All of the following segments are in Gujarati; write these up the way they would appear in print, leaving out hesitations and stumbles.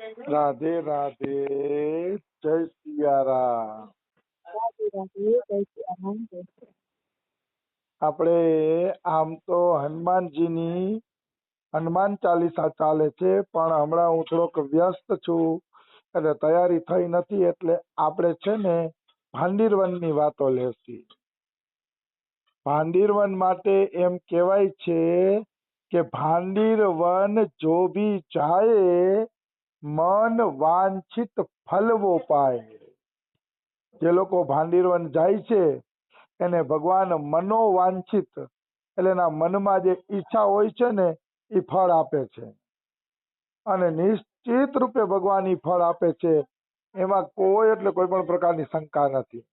રાધે રાધે, જય સિયારામ. આપણે આમ તો હનુમાનજીની હનુમાન ચાલીસા ચાલે છે, પણ હમણાં હું થોડોક વ્યસ્ત છું એટલે તૈયારી થઈ નથી, એટલે આપણે છે ને ભાંડીરવનની વાતો લેશી. ભાંડીરવન માટે એમ કહેવાય છે કે ભાંડીરવન જો ભી જાય મન વાંછિત ફલવો પાય. જે લોકો ભાંડીરવન જાય છે એને ભગવાન મનોવાંછિત એટલે એના મનમાં જે ઈચ્છા હોય છે ને એ ફળ આપે છે, અને નિશ્ચિત રૂપે ભગવાન એ ફળ આપે છે. એમાં કોઈ પણ પ્રકારની શંકા નથી.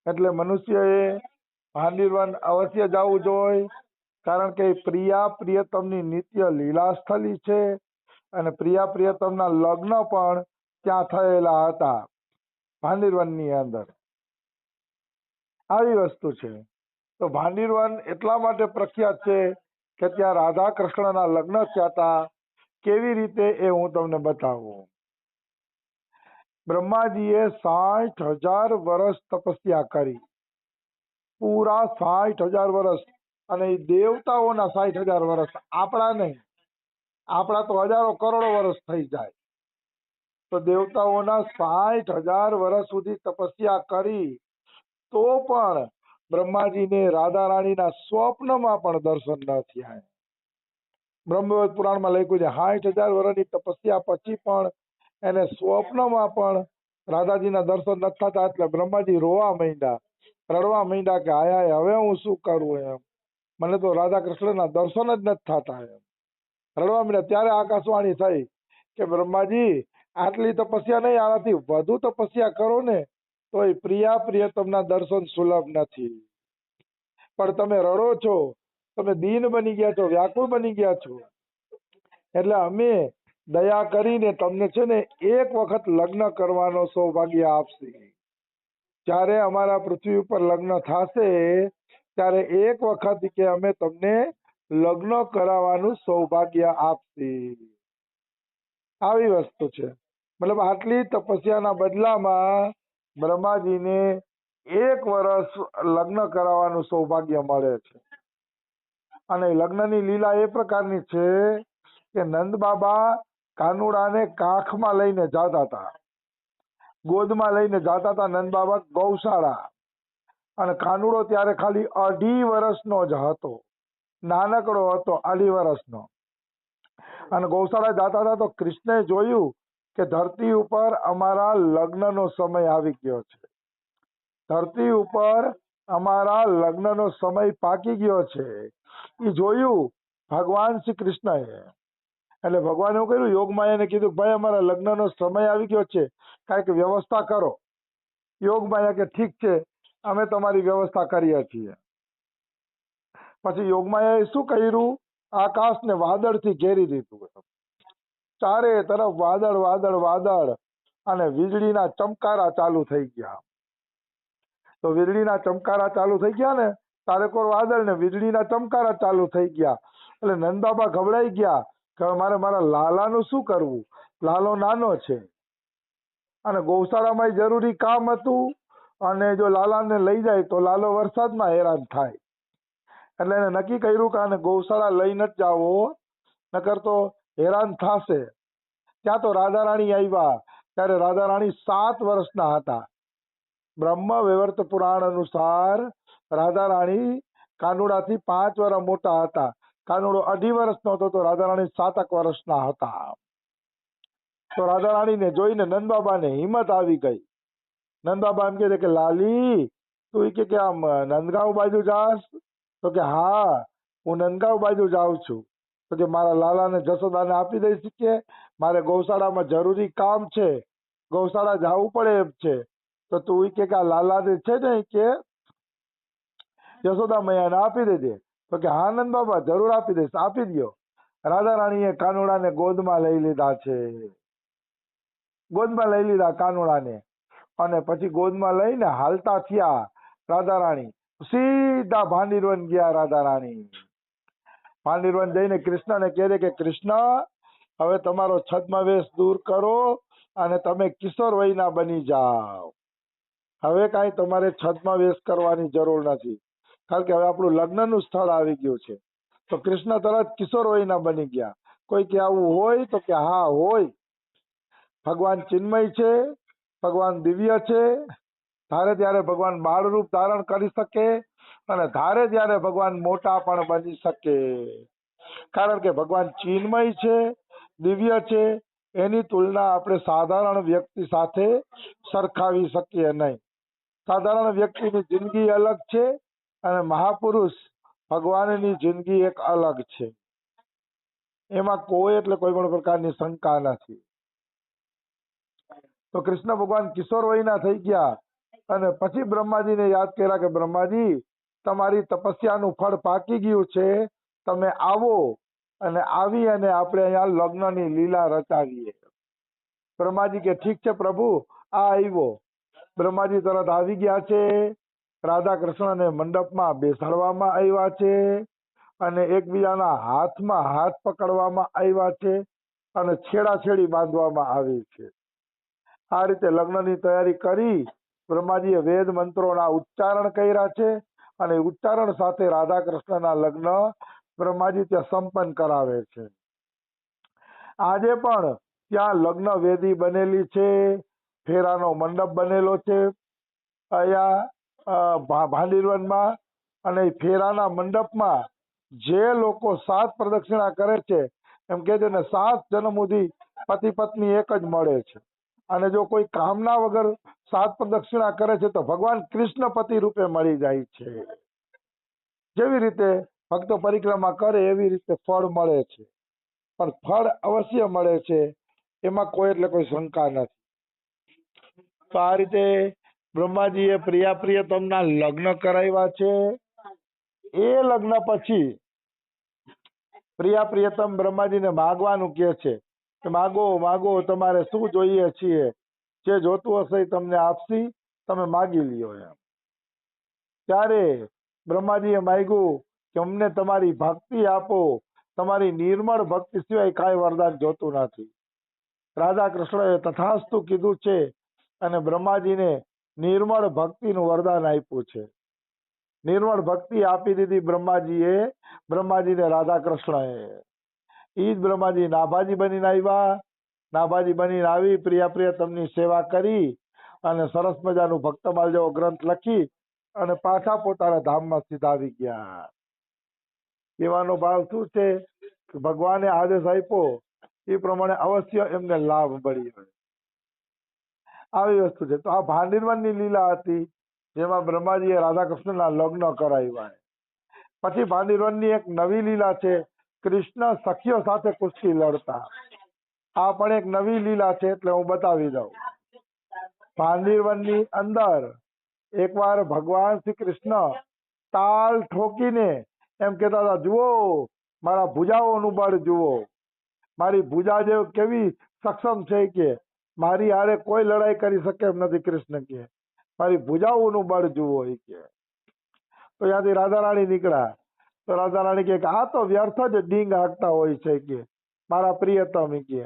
એટલે મનુષ્યએ ભાંડીરવન અવશ્ય જવું જોઈએ, કારણ કે પ્રિયા પ્રિયતમની નિત્ય લીલા સ્થળી છે, અને પ્રિયા પ્રિયતમના લગ્ન પણ ત્યાં થયેલા હતા ભાંડીરવનની અંદર. આવી વસ્તુ છે. તો ભાંડીરવન એટલા માટે પ્રખ્યાત છે કે ત્યાં રાધા કૃષ્ણના લગ્ન થયા હતા. કેવી રીતે એ હું તમને બતાવું. બ્રહ્માજીએ 60,000 વર્ષ તપસ્યા કરી, પૂરા 60,000 વર્ષ, અને એ દેવતાઓના 60,000 વર્ષ, આપણા નહીં. આપણા તો હજારો કરોડો વર્ષ થઈ જાય. તો દેવતાઓના 60,000 વર્ષ સુધી તપસ્યા કરી, તો પણ બ્રહ્માજીને રાધા રાણીના સ્વપ્નમાં પણ દર્શન ન થયા. બ્રહ્મવદ પુરાણમાં લખ્યું છે 60,000 વર્ષની તપસ્યા પછી પણ એને સ્વપ્નમાં પણ રાધાજીના દર્શન નથી થતા. એટલે બ્રહ્માજી રોવા માંડ્યા, રડવા માંડ્યા કે હાય હાય, હવે હું શું કરું, એમ મને તો રાધા કૃષ્ણના દર્શન જ નથી થતા. એમ રડવા માંડ્યા. ત્યારે આકાશવાણી થઈ કે બ્રહ્માજી, આટલી તપસ્યા નહીં, આનાથી વધુ તપસ્યા કરો ને તો એ પ્રિયા પ્રિયતમના દર્શન સુલભ નથી. પણ તમે રડો છો, તમે દીન બની ગયા છો, વ્યાકુળ બની ગયા છો, એટલે અમે દયા કરીને તમને છે ને એક વખત લગ્ન કરવાનો સૌભાગ્ય આપશે. જ્યારે અમારા પૃથ્વી ઉપર લગ્ન થશે ત્યારે એક વખત કે અમે તમને લગ્ન કરાવવાનું સૌભાગ્ય આપશે. આવી વસ્તુ છે. મતલબ આટલી તપસ્યાના બદલામાં બ્રહ્માજીને 1 વર્ષ લગ્ન કરાવવાનું સૌભાગ્ય મળે છે. અને લગ્નની લીલા એ પ્રકારની છે કે નંદ બાબા કાનુડાને કાખમાં લઈને જતા હતા, ગોદમાં લઈને જતા હતા નંદ બાબા ગૌશાળા. અને કાનુડો ત્યારે ખાલી 2.5 વર્ષનો જ હતો, નાનકડો હતો, 2.5 વર્ષનો. અને ગૌશાળા જતા હતા તો કૃષ્ણએ જોયું કે ધરતી ઉપર અમારા લગ્નનો સમય આવી ગયો છે, ધરતી ઉપર અમારા લગ્નનો સમય પાકી ગયો છે. એ જોયું ભગવાન શ્રી કૃષ્ણએ. એટલે ભગવાને એવું કર્યું, યોગમાયાને કીધું ભાઈ અમારા લગ્નનો સમય આવી ગયો છે, કાંઈક વ્યવસ્થા કરો. યોગમાયા કે ઠીક છે, અમે તમારી વ્યવસ્થા કરીએ છીએ. પછી યોગમાયાએ શું કર્યું, આકાશને વાદળથી ઘેરી દીધું. ચારે તરફ વાદળ વાદળ વાદળ, અને વીજળીના ચમકારા ચાલુ થઈ ગયા. તો વીજળીના ચમકારા ચાલુ થઈ ગયા ને, તારેકોર વાદળ ને વીજળીના ચમકારા ચાલુ થઈ ગયા. એટલે નંદબાબા ગભરાઈ ગયા કે મારે મારા લાલાનું શું કરવું, લાલો નાનો છે, અને ગૌશાળામાં જરૂરી કામ હતું, અને જો લાલાને લઈ જાય તો લાલો વરસાદમાં હેરાન થાય. એટલે એને નક્કી કર્યું કે આને ગૌશાળા લઈને જ જાવો, નકર તો હેરાન થશે. ત્યાં તો રાધા રાણી આવ્યા. ત્યારે રાધા રાણી 7 વર્ષના હતા. બ્રહ્મ વૈવર્ત પુરાણ અનુસાર રાધા રાણી કાનુડાથી 5 વર્ષ મોટા હતા. કાનુડો 2.5 વર્ષનો હતો તો રાધા રાણી 7 વર્ષના હતા. તો રાધા રાણીને જોઈને નંદબાબાને હિંમત આવી ગઈ. નંદબાબા એમ કહે કે લાલી, તું કે આમ નંદગાંવ બાજુ જાસ? તો કે હા, હું નંદગાંવ બાજુ જાઉં છું. તો કે મારા લાલાને જશોદાને આપી દઈશ કે મારે ગૌશાળામાં જરૂરી કામ છે, ગૌશાળા જવું પડે એમ છે. તો તું કે આ લાલાને છે ને કે યશોદા મૈયાને આપી દેજે. તો કે હા નંદ બાબા, જરૂર આપી દઈશ, આપી દો. રાધા રાણીએ કાનુડાને ગોદમાં લઈ લીધા છે, ગોદમાં લઈ લીધા કાનુડાને. અને પછી ગોદમાં લઈને હાલતા થયા રાધા રાણી. સીધા ભાંડીરવન ગયા રાધા રાણી. ભાંડીરવન જઈને કૃષ્ણને કહે કે કૃષ્ણ, હવે તમારો છદ્મવેશ દૂર કરો અને તમે કિશોર વયના બની જાઓ. હવે કાંઈ તમારે છદ્મવેશ કરવાની જરૂર નથી, કારણ કે હવે આપણું લગ્નનું સ્થળ આવી ગયું છે. તો કૃષ્ણ તરત કિશોર વયના બની ગયા. કોઈ કે આવું હોય તો કે હા હોય. ભગવાન ચિન્મય છે, ભગવાન દિવ્ય છે. ધારે ત્યારે ભગવાન બાળ રૂપ ધારણ કરી શકે અને ધારે ત્યારે ભગવાન મોટા પણ બની શકે. કારણ કે ભગવાન ચિન્મય છે, દિવ્ય છે. એની તુલના આપણે સાધારણ વ્યક્તિ સાથે સરખાવી શકીએ નહીં. સાધારણ વ્યક્તિની જિંદગી અલગ છે અને મહાપુરુષ ભગવાનની જિંદગી એક અલગ છે. એમાં કોઈ એટલે કોઈ પણ પ્રકારની શંકા નથી. તો કૃષ્ણ ભગવાન કિશોર વયના થઈ ગયા અને પછી બ્રહ્માજીને યાદ કર્યા કે બ્રહ્માજી, તમારી તપસ્યાનું ફળ પાકી ગયું છે, તમે આવો અને આવી અને આપણે અહીંયા લગ્નની લીલા રચાવીએ. બ્રહ્માજી કે ઠીક છે પ્રભુ, આ આવ્યો. બ્રહ્માજી તરત આવી ગયા છે. રાધા કૃષ્ણને મંડપમાં બેસાડવામાં આવ્યા છે અને એકબીજાના હાથમાં હાથ પકડવામાં આવ્યા છે અને છેડાછેડી બાંધવામાં આવી છે. આ રીતે લગ્નની તૈયારી કરી બ્રહ્માજીએ વેદ મંત્રોના ઉચ્ચારણ કર્યા છે અને ઉચ્ચારણ સાથે રાધા કૃષ્ણના લગ્ન બ્રહ્માજી ત્યાં સંપન્ન કરાવે છે. આજે પણ ત્યાં લગ્ન વેદી બનેલી છે, ફેરાનો મંડપ બનેલો છે અહીંયા ભાંડીરવનમાં. અને ફેરાના મંડપમાં જે લોકો 7 પ્રદક્ષિણા કરે છે, એમ કે છે ને 7 જન્મ સુધી પતિ પત્ની એક જ મળે છે. અને જો કોઈ કામના વગર 7 પ્રદક્ષિણા કરે છે તો ભગવાન કૃષ્ણ પતિ રૂપે મળી જાય છે. જેવી રીતે ભક્તો પરિક્રમા કરે એવી રીતે ફળ મળે છે, પણ ફળ અવશ્ય મળે છે, એમાં કોઈ એટલે કોઈ શંકા નથી. તો આ રીતે બ્રહ્માજીએ પ્રિયતમના લગ્ન કરાવ્યા છે. એ લગ્ન પછી પ્રિયતમ બ્રહ્માજીને માગવાનું કહે છે કે માગો માગો, તમારે શું જોઈએ છીએ, જે જોતું હશે એ તમને આપશી, તમે માગી લ્યો એમ. ત્યારે બ્રહ્માજીએ માગ્યું કે અમને તમારી ભક્તિ આપો, તમારી નિર્મળ ભક્તિ સિવાય કાંઈ વરદાન જોતું નથી. રાધા કૃષ્ણએ તથાસ્તુ કીધું છે અને બ્રહ્માજીને નિર્મળ ભક્તિનું વરદાન આપ્યું છે. નિર્મળ ભક્તિ આપી દીધી બ્રહ્માજીને રાધા કૃષ્ણએ. ઈ જ બ્રહ્માજી નાભાજી બનીને આવ્યા. નાભાજી બનીને આવી પ્રિયતમની સેવા કરી અને સરસ મજાનું ભક્તમાલ જેવો ગ્રંથ લખી અને પાછા પોતાના ધામમાં સીધા આવી ગયા. કહેવાનો ભાવ શું છે કે ભગવાને આદેશ આપ્યો એ પ્રમાણે અવશ્ય એમને લાભ મળ્યો. આવી વસ્તુ છે. તો આ ભાંડીરવનની લીલા હતી, જેમાં બ્રહ્માજીએ રાધા કૃષ્ણના લગ્ન કરાવ્યા. પછી ભાંડીરવનની એક નવી લીલા છે, કૃષ્ણ સખીઓ સાથે કુસ્તી લડતા. આ પણ એક નવી લીલા છે, એટલે હું બતાવી દઉં. ભાંડીરવનની અંદર એકવાર ભગવાન શ્રી કૃષ્ણ તાલ ઠોકીને એમ કહેતા હતા, જુઓ મારા ભુજાઓનું બળ જુઓ, મારી ભુજા જે કેવી સક્ષમ છે કે મારી હારે કોઈ લડાઈ કરી શકે એમ નથી. કૃષ્ણ કે મારી ભુજાઓનું બળ જુઓ એ કે. તો ત્યાંથી રાધા રાણી નીકળ્યા. તો રાધા રાણી કે આ તો વ્યર્થ જ ડીંગ હાંકતા હોય છે કે મારા પ્રિયતમ કે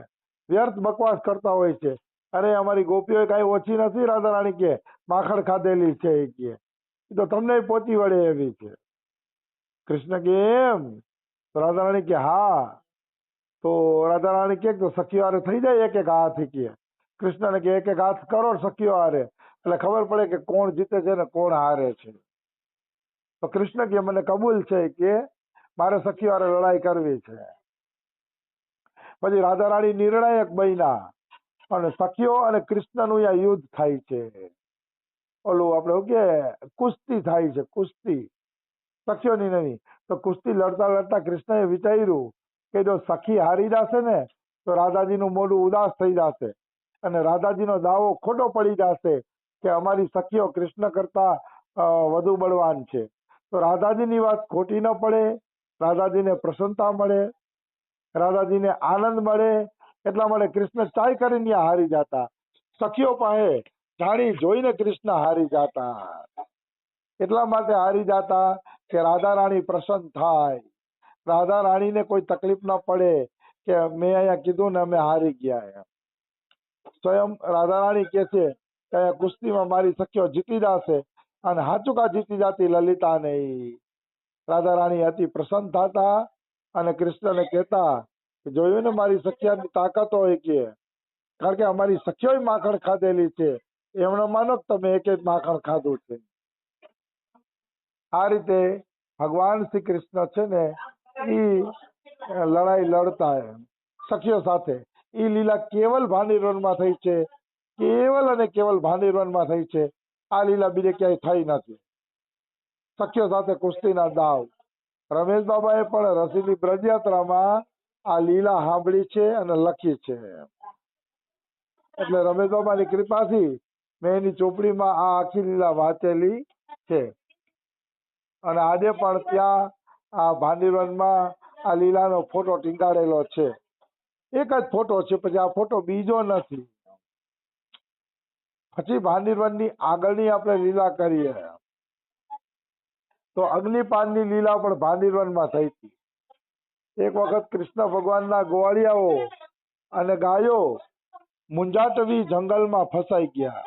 વ્યર્થ બકવાસ કરતા હોય છે. અરે અમારી ગોપીઓ કઈ ઓછી નથી. રાધા રાણી કે માખણ ખાધેલી છે એ કે તો તમને પહોંચી વળે એવી છે. કૃષ્ણ કે એમ? તો રાધા રાણી કે હા. તો રાધા રાણી કે તો સખીઓ હારે થઈ જાય એક એક હાથ કે. કૃષ્ણને કે એક એક હાથ કરો સખીઓ હારે, એટલે ખબર પડે કે કોણ જીતે છે ને કોણ હારે છે. તો કૃષ્ણ કે મને કબૂલ છે કે મારે સખીઓ હારે લડાઈ કરવી છે. પછી રાધા રાણી નિર્ણાયક બન્યા અને સખીઓ અને કૃષ્ણનું અહીંયા યુદ્ધ થાય છે. ઓલું આપણે શું કે કુસ્તી થાય છે, કુસ્તી સખીઓની નહીં. તો કુસ્તી લડતા લડતા કૃષ્ણએ વિચાર્યું કે જો સખી હારી જશે ને તો રાધાજીનું મોઢું ઉદાસ થઈ જશે અને રાધાજીનો દાવો ખોટો પડી જશે કે અમારી સખીઓ કૃષ્ણ કરતા વધુ બળવાન છે. તો રાધાજીની વાત ખોટી ન પડે, રાધાજીને પ્રસન્નતા મળે, રાધાજીને આનંદ મળે, એટલા માટે કૃષ્ણ ચાય કરીને હારી જતા. સખીઓ પાસે જાણી જોઈને કૃષ્ણ હારી જતા. એટલા માટે હારી જતા કે રાધા રાણી પ્રસન્ન થાય, રાધા રાણીને કોઈ તકલીફ ન પડે, કે મેં અહીંયા કીધું ને અમે હારી ગયા એમ. સ્વયં રાધારાણી કે છે કે અહીંયા કુસ્તીમાં મારી સખીઓ જીતી જશે અને હાચુકા જીતી જાતી લલિતા નહીં. રાધારાણી અતિ પ્રસન્ન થતા અને કૃષ્ણને કહેતા કે જોયું ને મારી સખિયાની તાકાત હોય કે, કારણ કે અમારી સખીઓય માખણ ખાધેલી છે, એમણે માનો કે તમે એક માખણ ખાધું છે. આ રીતે ભગવાન શ્રી કૃષ્ણ છે ને ઈ લડાઈ લડતા એમ સખીઓ સાથે. ઈ લીલા કેવલ ભાંડીરવનમાં થઈ છે, કેવલ અને કેવલ ભાંડીરવનમાં થઈ છે. આ લીલા બીજે ક્યાંય થઈ નથી. સખીઓ સાથે કુસ્તીના દાવ. રમેશ બાબાએ પણ રસીની બ્રજયાત્રામાં આ લીલા સાંભળી છે અને લખી છે. એટલે રમેશ બાબાની કૃપાથી મેં એની ચોપડીમાં આ આખી લીલા વાંચેલી છે. અને આજે પણ ત્યાં આ ભાંડીરવનમાં આ લીલાનો ફોટો ટીંગાડેલો છે. એક જ ફોટો છે, પછી આ ફોટો બીજો નથી. પછી ભાંડીરવનની આગળની આપણે લીલા કરીએ તો અગ્નિપાનની લીલા પણ ભાંડીરવનમાં થઈ હતી. એક વખત કૃષ્ણ ભગવાનના ગોવાળિયાઓ અને ગાયો મુંજાટવી જંગલમાં ફસાઈ ગયા.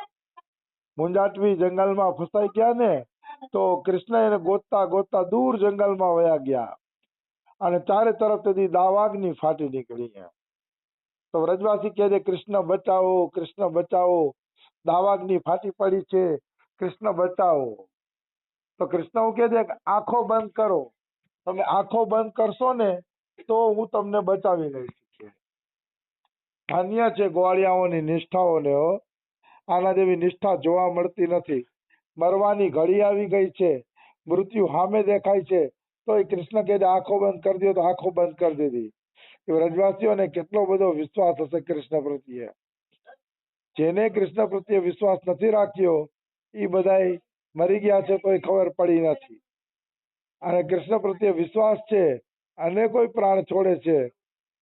મુંજાટવી જંગલમાં ફસાઈ ગયા ને તો કૃષ્ણ એને ગોતતા ગોતતા દૂર જંગલમાં વયા ગયા અને ચારે તરફ તેથી દાવાગ્નિ ફાટી નીકળી. તો વ્રજવાસી કહે છે કૃષ્ણ બચાવો, કૃષ્ણ બચાવો, દાવાગ્નિ ફાટી પડી છે, કૃષ્ણ બચાવો. તો કૃષ્ણ એવું કહે છે કે આંખો બંધ કરો, તમે આંખો બંધ કરશો ને તો હું તમને બચાવી લઈશ. ધન્ય છે ગોવાળિયાઓની નિષ્ઠાઓને. આના જેવી નિષ્ઠા જોવા મળતી નથી. મરવાની ઘડી આવી ગઈ છે, મૃત્યુ સામે દેખાય છે, તો એ કૃષ્ણ કહે આંખો બંધ કરી દો, તો આંખો બંધ કરી દીધી. એ વ્રજવાસીઓને કેટલો બધો વિશ્વાસ હશે કૃષ્ણ પ્રત્યે. જેને કૃષ્ણ પ્રત્યે વિશ્વાસ નથી રાખ્યો એ બધા મરી ગયા છે તો એ ખબર પડી નથી. અને કૃષ્ણ પ્રત્યે વિશ્વાસ છે અને કોઈ પ્રાણ છોડે છે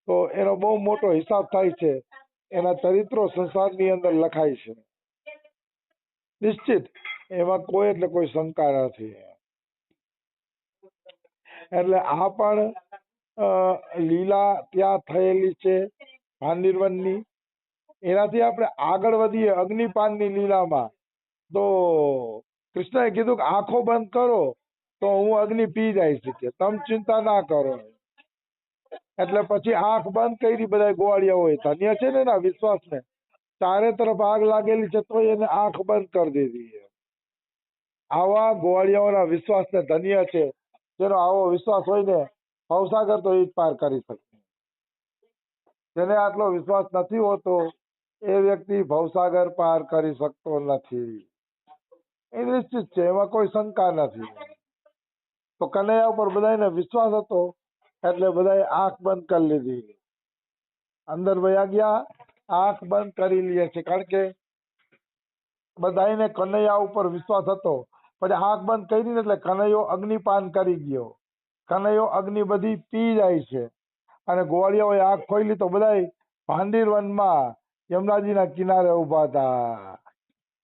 તો એનો બહુ મોટો હિસાબ થાય છે. એના ચરિત્રો સંસારની અંદર લખાય છે નિશ્ચિત, એમાં કોઈ એટલે કોઈ શંકા નથી. એટલે આ પણ લીલા ત્યાં થયેલી છે ભાંડીરવનની. એનાથી આપણે આગળ વધીએ અગ્નિપાનની લીલામાં. તો કૃષ્ણએ કીધું કે આંખો બંધ કરો તો હું અગ્નિ પી જાય છે, તમે ચિંતા ના કરો. એટલે પછી આંખ બંધ કરી બધા ગોવાળિયાઓએ. ધન્ય છે ને એના વિશ્વાસને. ચારે તરફ આગ લાગેલી છે તો એને આંખ બંધ કરી દીધી. આવા ગોવાળિયાઓના વિશ્વાસને ધન્ય છે. જેનો આવો વિશ્વાસ હોય ને ભવસાગર તો એ જ પાર કરી શકે. જેને આટલો વિશ્વાસ નથી હોતો એ વ્યક્તિ ભવસાગર પાર કરી શકતો નથી. એ નિશ્ચિત છે, એમાં કોઈ શંકા નથી. તો કનૈયા ઉપર બધાને વિશ્વાસ હતો એટલે બધાએ આંખ બંધ કરી લીધી. અંદર વયા ગયા, આંખ બંધ કરી લે છે, કારણ કે બધાને કનૈયા ઉપર વિશ્વાસ હતો. પછી આંખ બંધ કરી ને એટલે કનૈયો અગ્નિપાન કરી ગયો. કનૈયો અગ્નિ બધી પી જાય છે અને ગોવાળિયાઓએ આંખ ખોલી તો બધા ભાંડીરવનમાં યમુનાજીના કિનારે ઉભા હતા.